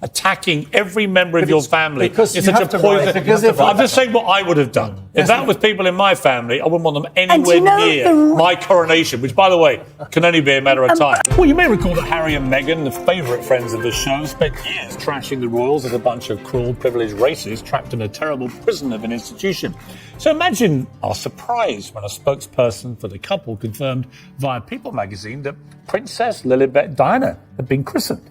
attacking every member of your family because is you such have a to poison. write, because I'm just saying what I would have done. If that was people in my family, I wouldn't want them anywhere near my coronation, which, by the way, can only be a matter of time. Well, you may recall that Harry and Meghan, the favourite friends of the show, spent years trashing the royals as a bunch of cruel, privileged racists trapped in a terrible prison of an institution. So imagine our surprise when a spokesperson for the couple confirmed via People magazine that Princess Lilibet Diana had been christened.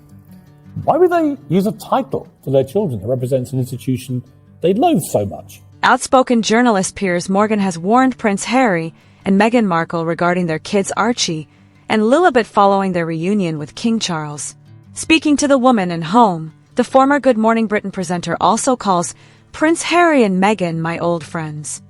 Why would they use a title for their children that represents an institution they loathe so much? Outspoken journalist Piers Morgan has warned Prince Harry and Meghan Markle regarding their kids Archie and Lilibet following their reunion with King Charles. Speaking to the Woman and Home, the former Good Morning Britain presenter also calls Prince Harry and Meghan my old friends.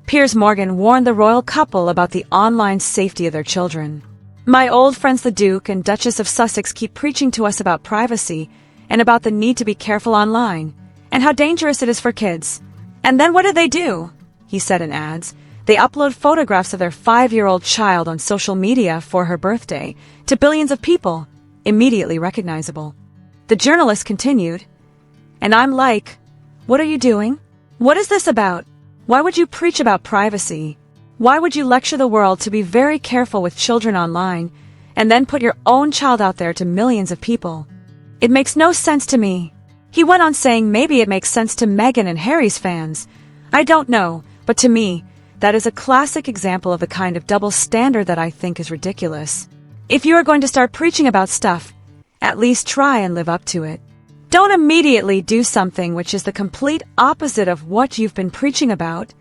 Piers Morgan warned the royal couple about the online safety of their children. My old friends the Duke and Duchess of Sussex keep preaching to us about privacy and about the need to be careful online and how dangerous it is for kids. And then what do? He said and adds, they upload photographs of their 5-year-old child on social media for her birthday to billions of people, immediately recognizable. The journalist continued, and I'm like, what are you doing? What is this about? Why would you preach about privacy? Why would you lecture the world to be very careful with children online and then put your own child out there to millions of people? It makes no sense to me. He went on saying maybe it makes sense to Meghan and Harry's fans. I don't know, but to me, that is a classic example of the kind of double standard that I think is ridiculous. If you are going to start preaching about stuff, at least try and live up to it. Don't immediately do something which is the complete opposite of what you've been preaching about.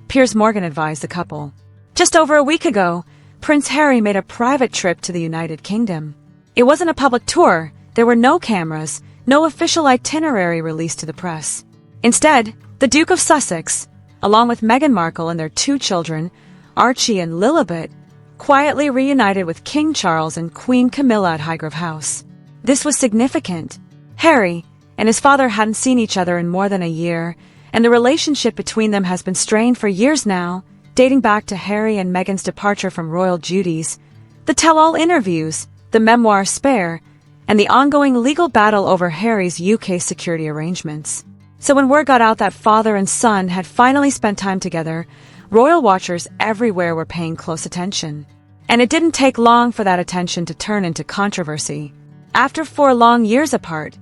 Piers Morgan advised the couple. Just over a week ago, Prince Harry made a private trip to the United Kingdom. It wasn't a public tour. There were no cameras, no official itinerary released to the press. Instead, the Duke of Sussex, along with Meghan Markle and their 2 children, Archie and Lilibet, quietly reunited with King Charles and Queen Camilla at Highgrove House. This was significant. Harry and his father hadn't seen each other in more than a year, and the relationship between them has been strained for years now, dating back to Harry and Meghan's departure from royal duties, the tell-all interviews, the memoir Spare, and the ongoing legal battle over Harry's UK security arrangements. So when word got out that father and son had finally spent time together, royal watchers everywhere were paying close attention. And it didn't take long for that attention to turn into controversy. After 4 long years apart,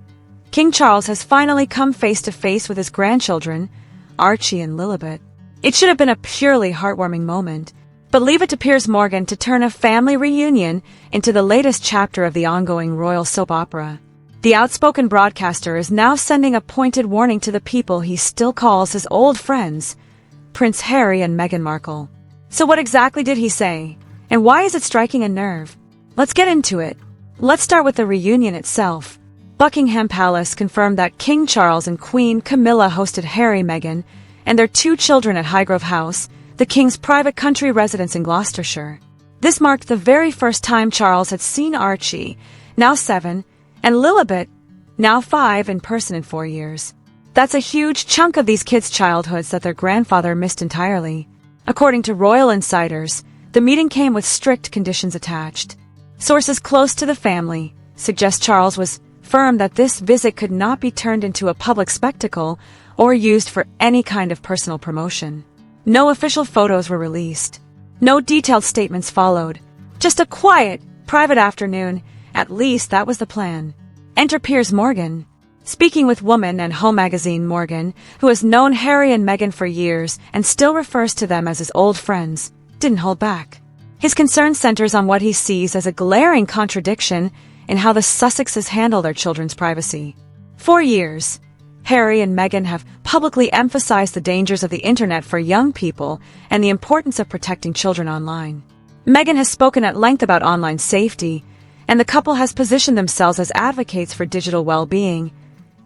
King Charles has finally come face-to-face with his grandchildren, Archie and Lilibet. It should have been a purely heartwarming moment, but leave it to Piers Morgan to turn a family reunion into the latest chapter of the ongoing royal soap opera. The outspoken broadcaster is now sending a pointed warning to the people he still calls his old friends, Prince Harry and Meghan Markle. So what exactly did he say? And why is it striking a nerve? Let's get into it. Let's start with the reunion itself. Buckingham Palace confirmed that King Charles and Queen Camilla hosted Harry, Meghan, and their 2 children at Highgrove House, the King's private country residence in Gloucestershire. This marked the very first time Charles had seen Archie, now 7, and Lilibet, now 5, in person in 4 years. That's a huge chunk of these kids' childhoods that their grandfather missed entirely. According to royal insiders, the meeting came with strict conditions attached. Sources close to the family suggest Charles was firm that this visit could not be turned into a public spectacle or used for any kind of personal promotion. No official photos were released. No detailed statements followed. Just a quiet, private afternoon. At least that was the plan. Enter Piers Morgan. Speaking with Woman and Home magazine, Morgan, who has known Harry and Meghan for years and still refers to them as his old friends, didn't hold back. His concern centers on what he sees as a glaring contradiction in how the Sussexes handle their children's privacy. For years, Harry and Meghan have publicly emphasized the dangers of the internet for young people and the importance of protecting children online. Meghan has spoken at length about online safety, and the couple has positioned themselves as advocates for digital well-being,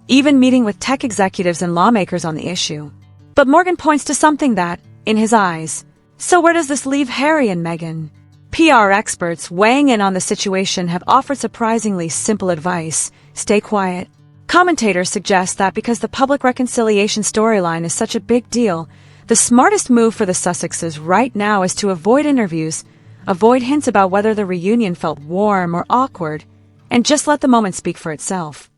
even meeting with tech executives and lawmakers on the issue. But Morgan points to something that, in his eyes, so where does this leave Harry and Meghan? PR experts weighing in on the situation have offered surprisingly simple advice: stay quiet. Commentators suggest that because the public reconciliation storyline is such a big deal, the smartest move for the Sussexes right now is to avoid interviews, avoid hints about whether the reunion felt warm or awkward, and just let the moment speak for itself.